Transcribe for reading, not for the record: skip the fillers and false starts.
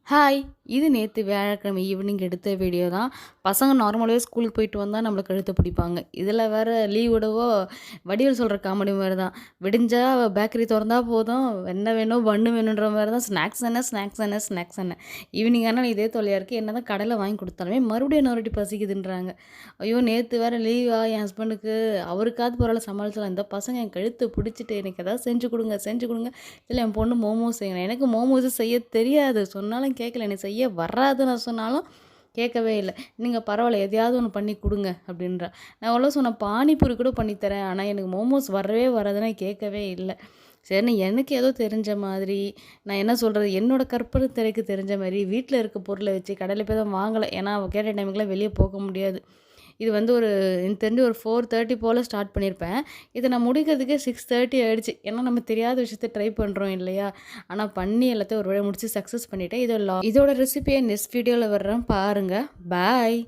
Hi! இது நேத்து வியாழக்கிழமை ஈவினிங் எடுத்த வீடியோ தான். பசங்க நார்மலாவே ஸ்கூலுக்கு போயிட்டு வந்தா நம்மள கழுத்த பிடிப்பாங்க. இதில வேற லீவ் விடவோ வடிவேலு சொல்ற காமெடி மாரி தான். விடிஞ்சா பேக்கரி தொறந்தா போதும், என்ன வேணும், பன்னு வேணுன்ற மாரி தான் ஸ்நாக்ஸ் என்ன, ஸ்நாக்ஸ் என்ன, ஸ்நாக்ஸ் என்ன. ஈவினிங் ஆனா இதே தொல்லையா இருக்கு. என்னதான் கடையில வாங்கி குடுத்தாலுமே மறுபடியும் இன்னொரு வாட்டி பசிக்குதுன்றாங்க. ஐயோ! நேத்து வேற லீவா என் ஹஸ்பண்டுக்கு, அவருக்காவது பரவாயில்ல சமாளிச்சலாம். இந்த பசங்க என் கழுத்த பிடிச்சிட்டு எனக்கு ஏதாவது செஞ்சு குடுங்க, செஞ்சு குடுங்க. இதில என் பொண்ணு மோமோஸ் செய்யணும். எனக்கு மோமோஸு செய்ய தெரியாது. சொன்னாலும் கேட்கல. எனக்கு செய்ய வராது நான் சொன்னாலும் கேட்கவே இல்ல. "நீங்க பரவாயில்ல எதையாவது ஒண்ணு பண்ணி குடுங்க" அப்படின்றா. நான் எவ்வளோ சொன்னேன், பானிபூரி கூட பண்ணி தரேன். ஆனா எனக்கு மோமோஸ் வரவே வராதுன்னு கேட்கவே இல்ல. சரின்னு எனக்கு ஏதோ தெரிஞ்ச மாதிரி, நான் என்ன சொல்றது, என்னோட கற்பனை திரைக்கு தெரிஞ்ச மாரி வீட்ல இருக்க பொருள வச்சு கடையில போய் தான் வாங்கல. ஏன்னா அவ கேட்ட டைமுக்குலாம் வெளிய போக முடியாது. இது வந்து எனக்கு தெரிஞ்சு ஒரு 4:30 போல ஸ்டார்ட் பண்ணியிருப்பேன். இத நான் முடிக்கிறதுக்கே 6:30 ஆயிடுச்சு. ஏன்னா நம்ம தெரியாத விஷயத்த ட்ரை பண்றோம் இல்லையா? ஆனா பண்ணி எல்லாத்தையும் ஒரு வழியா முடிச்சு சக்சஸ் பண்ணிட்டேன். இதோட ரெசிபிய நெக்ஸ்ட் வீடியோல வர்றேன் பாருங்க. பாய்.